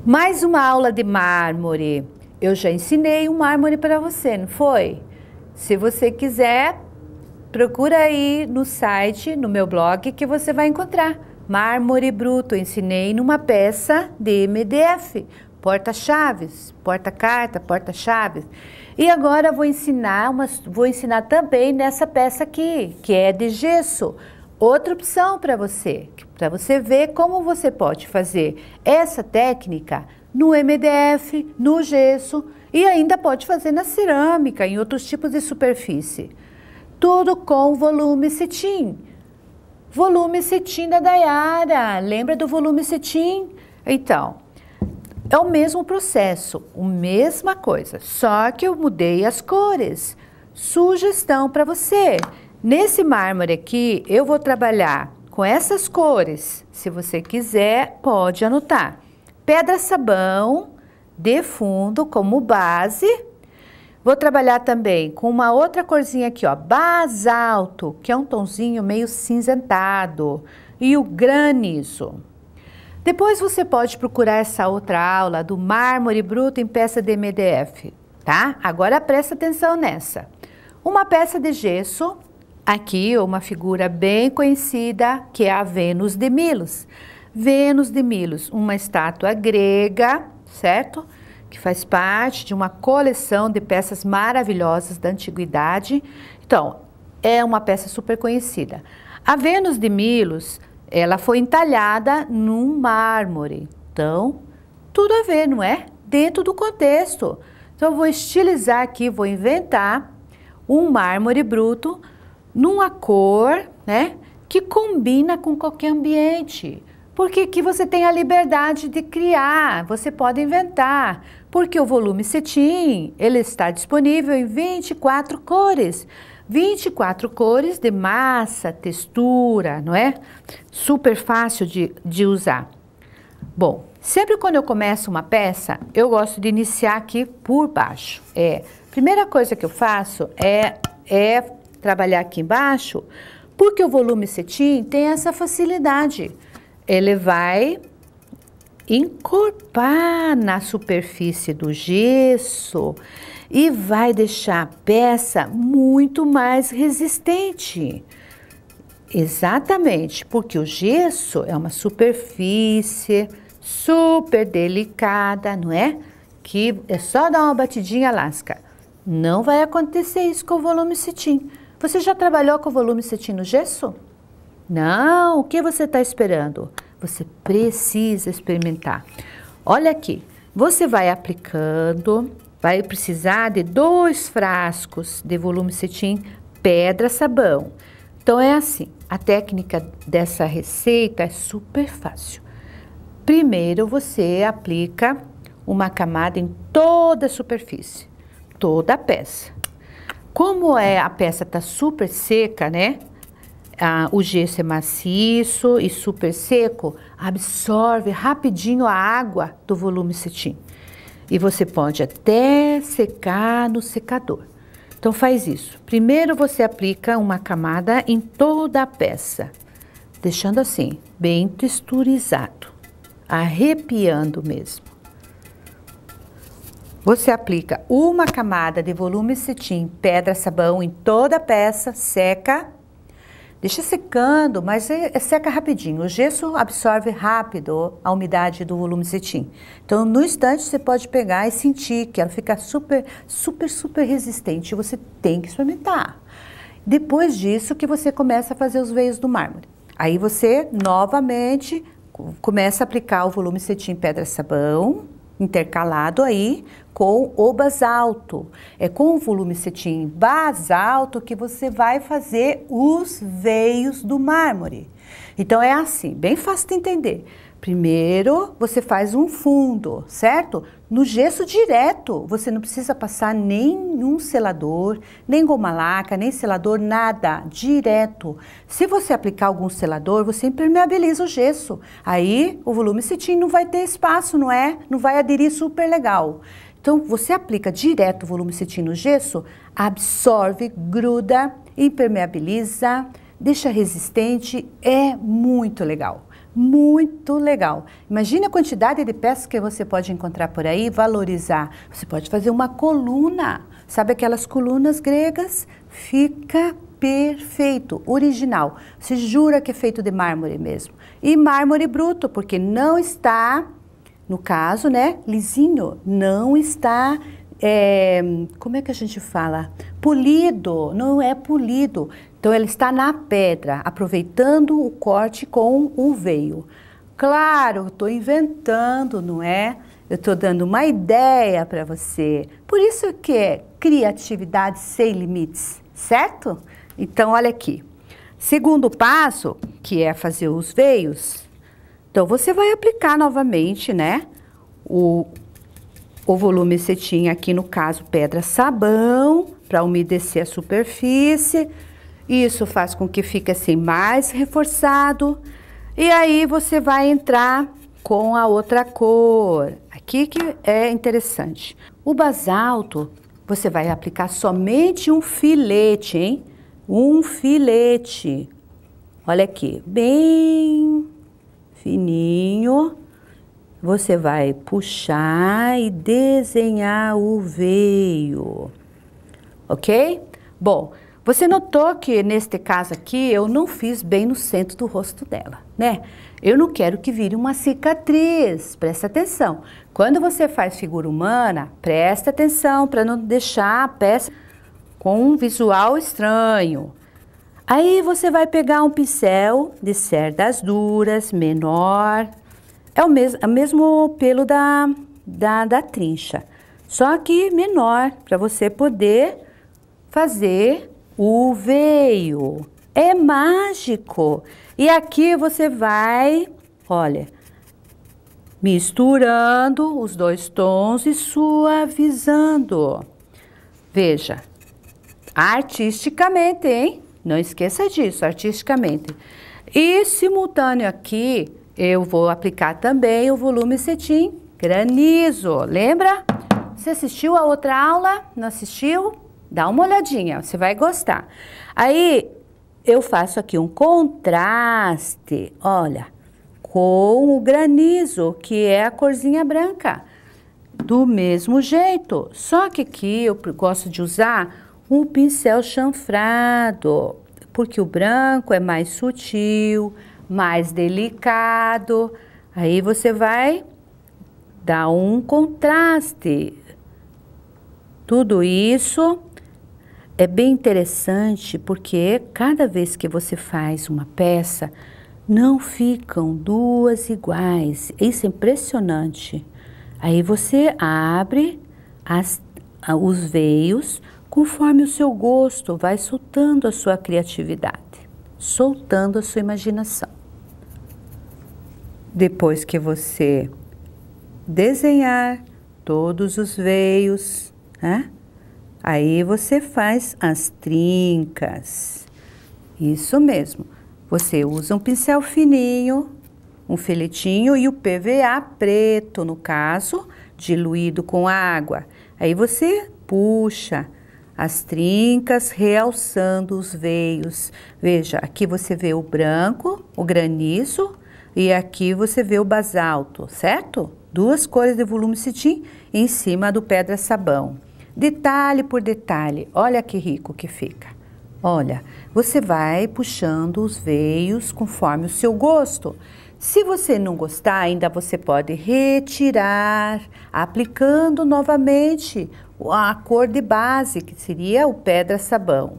Mais uma aula de mármore. Eu já ensinei um mármore para você, não foi? Se você quiser, procura aí no site, no meu blog, que você vai encontrar. Mármore bruto, ensinei numa peça de MDF. Porta-chaves, porta-carta, porta-chaves. E agora vou ensinar também nessa peça aqui, que é de gesso. Outra opção para você ver como você pode fazer essa técnica no MDF, no gesso e ainda pode fazer na cerâmica, em outros tipos de superfície. Tudo com volume cetim. Volume cetim da Dayara. Lembra do volume cetim? Então, é o mesmo processo, a mesma coisa, só que eu mudei as cores. Sugestão para você. Nesse mármore aqui, eu vou trabalhar com essas cores. Se você quiser, pode anotar. Pedra-sabão de fundo como base. Vou trabalhar também com uma outra corzinha aqui, ó, basalto, que é um tonzinho meio cinzentado. E o granizo. Depois você pode procurar essa outra aula do mármore bruto em peça de MDF, tá? Agora presta atenção nessa. Uma peça de gesso. Aqui, uma figura bem conhecida, que é a Vênus de Milos. Vênus de Milos, uma estátua grega, certo? Que faz parte de uma coleção de peças maravilhosas da antiguidade. Então, é uma peça super conhecida. A Vênus de Milos, ela foi entalhada num mármore. Então, tudo a ver, não é? Dentro do contexto. Então, eu vou estilizar aqui, vou inventar um mármore bruto numa cor, né, que combina com qualquer ambiente. Porque aqui você tem a liberdade de criar, você pode inventar. Porque o volume cetim, ele está disponível em 24 cores. 24 cores de massa, textura, não é? Super fácil de usar. Bom, sempre quando eu começo uma peça, eu gosto de iniciar aqui por baixo. Primeira coisa que eu faço é trabalhar aqui embaixo, porque o volume cetim tem essa facilidade. Ele vai encorpar na superfície do gesso e vai deixar a peça muito mais resistente. Exatamente, porque o gesso é uma superfície super delicada, não é? Que é só dar uma batidinha lasca. Não vai acontecer isso com o volume cetim. Você já trabalhou com o volume cetim no gesso? Não, o que você está esperando? Você precisa experimentar. Olha aqui, você vai aplicando, vai precisar de 2 frascos de volume cetim pedra-sabão. Então é assim, a técnica dessa receita é super fácil. Primeiro você aplica uma camada em toda a superfície, toda a peça. Como a peça está super seca, né? O gesso é maciço e super seco, absorve rapidinho a água do volume cetim. E você pode até secar no secador. Então faz isso. Primeiro você aplica uma camada em toda a peça, deixando assim, bem texturizado, arrepiando mesmo. Você aplica uma camada de volume cetim, pedra-sabão em toda a peça, seca. Deixa secando, mas seca rapidinho. O gesso absorve rápido a umidade do volume cetim. Então, no instante, você pode pegar e sentir que ela fica super resistente. Você tem que experimentar. Depois disso que você começa a fazer os veios do mármore. Aí você, novamente, começa a aplicar o volume cetim pedra-sabão, intercalado aí com o basalto. É com o volume cetim basalto que você vai fazer os veios do mármore. Então é assim, bem fácil de entender. Primeiro você faz um fundo, certo? No gesso direto, você não precisa passar nenhum selador, nem goma laca, nem selador, nada, direto. Se você aplicar algum selador, você impermeabiliza o gesso. Aí o volume cetim não vai ter espaço, não é? Não vai aderir super legal. Então você aplica direto o volume cetim no gesso, absorve, gruda, impermeabiliza, deixa resistente, é muito legal. Muito legal. Imagine a quantidade de peças que você pode encontrar por aí, valorizar. Você pode fazer uma coluna. Sabe aquelas colunas gregas? Fica perfeito, original. Você jura que é feito de mármore mesmo. E mármore bruto, porque não está, no caso, né, lisinho, não está, como é que a gente fala? Polido, não é polido. Então, ele está na pedra, aproveitando o corte com o veio. Claro, estou inventando, não é? Eu estou dando uma ideia para você. Por isso que é criatividade sem limites, certo? Então, olha aqui. Segundo passo, que é fazer os veios. Então, você vai aplicar novamente, né? O volume cetim aqui, no caso, pedra sabão, para umedecer a superfície. Isso faz com que fique assim mais reforçado. E aí você vai entrar com a outra cor. Aqui que é interessante. O basalto, você vai aplicar somente um filete, hein? Um filete. Olha aqui, bem fininho. Você vai puxar e desenhar o veio. Ok? Bom, você notou que neste caso aqui eu não fiz bem no centro do rosto dela, né? Eu não quero que vire uma cicatriz, presta atenção. Quando você faz figura humana, presta atenção para não deixar a peça com um visual estranho. Aí você vai pegar um pincel de cerdas duras, menor, é o mesmo pelo da trincha, só que menor, para você poder fazer o veio. É mágico. E aqui você vai, olha, misturando os dois tons e suavizando. Veja, artisticamente, hein? Não esqueça disso, artisticamente. E simultâneo aqui, eu vou aplicar também o volume cetim granizo. Lembra? Você assistiu a outra aula? Não assistiu? Dá uma olhadinha, você vai gostar. Aí, eu faço aqui um contraste, olha, com o granizo, que é a corzinha branca. Do mesmo jeito, só que aqui eu gosto de usar um pincel chanfrado, porque o branco é mais sutil, mais delicado. Aí você vai dar um contraste. Tudo isso é bem interessante porque cada vez que você faz uma peça, não ficam duas iguais. Isso é impressionante. Aí você abre os veios conforme o seu gosto, vai soltando a sua criatividade, soltando a sua imaginação. Depois que você desenhar todos os veios, né? Aí você faz as trincas. Isso mesmo. Você usa um pincel fininho, um filetinho e o PVA preto, no caso, diluído com água. Aí você puxa as trincas, realçando os veios. Veja, aqui você vê o branco, o granizo, e aqui você vê o basalto, certo? Duas cores de volume cetim em cima do pedra sabão. Detalhe por detalhe, olha que rico que fica. Olha, você vai puxando os veios conforme o seu gosto. Se você não gostar, ainda você pode retirar, aplicando novamente a cor de base, que seria o pedra sabão.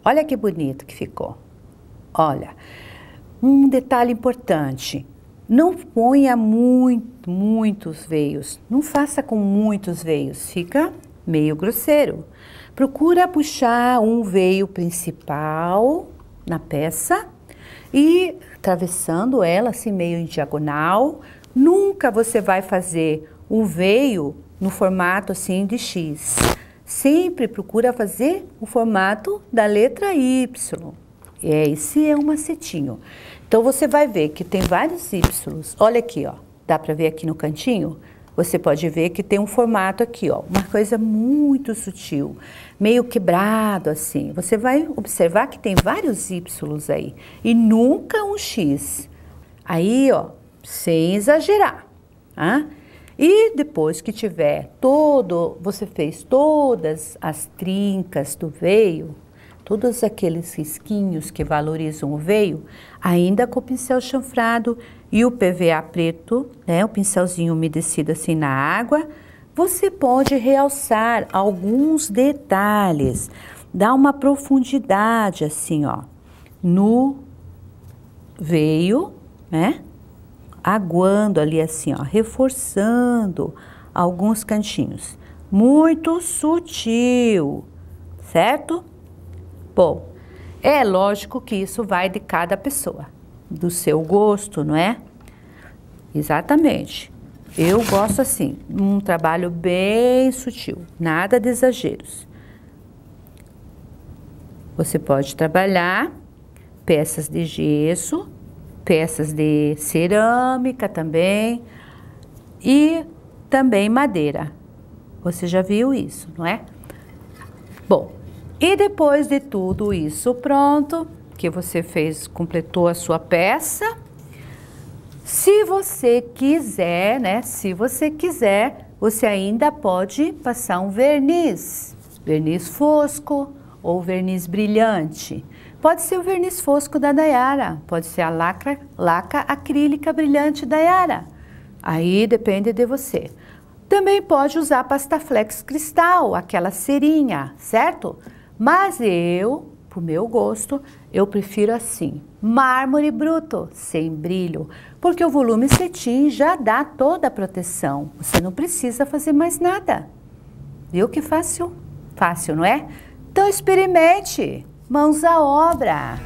Olha que bonito que ficou. Olha, um detalhe importante. Não ponha muitos veios. Não faça com muitos veios. Fica meio grosseiro. Procura puxar um veio principal na peça e atravessando ela assim meio em diagonal. Nunca você vai fazer um veio no formato assim de X. Sempre procura fazer o formato da letra Y. Esse é um macetinho. Então você vai ver que tem vários Ys. Olha aqui, ó. Dá para ver aqui no cantinho? Você pode ver que tem um formato aqui, ó, uma coisa muito sutil, meio quebrado assim. Você vai observar que tem vários Ys aí e nunca um X. Aí, ó, sem exagerar, tá? E depois que tiver você fez todas as trincas do veio, todos aqueles risquinhos que valorizam o veio, ainda com o pincel chanfrado e o PVA preto, né, o pincelzinho umedecido assim na água, você pode realçar alguns detalhes, dar uma profundidade assim, ó, no veio, né? Aguando ali assim, ó, reforçando alguns cantinhos. Muito sutil, certo? Bom, é lógico que isso vai de cada pessoa, do seu gosto, não é? Exatamente. Eu gosto assim, um trabalho bem sutil, nada de exageros. Você pode trabalhar peças de gesso, peças de cerâmica também e também madeira. Você já viu isso, não é? Bom, e depois de tudo isso pronto, que você fez, completou a sua peça, se você quiser, né? Se você quiser, você ainda pode passar um verniz fosco ou verniz brilhante. Pode ser o verniz fosco da Dayara, pode ser a laca acrílica brilhante da Dayara. Aí depende de você. Também pode usar pasta flex cristal, aquela cerinha, certo? Mas eu, pro meu gosto, eu prefiro assim, mármore bruto, sem brilho, porque o volume cetim já dá toda a proteção. Você não precisa fazer mais nada. Viu que fácil? Fácil, não é? Então experimente! Mãos à obra!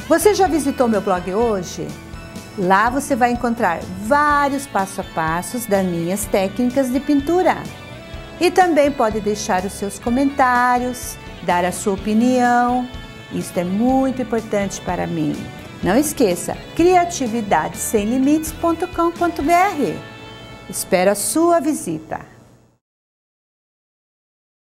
Você já visitou meu blog hoje? Lá você vai encontrar vários passo a passos das minhas técnicas de pintura. E também pode deixar os seus comentários, dar a sua opinião. Isso é muito importante para mim. Não esqueça, criatividadesemlimites.com.br. Espero a sua visita.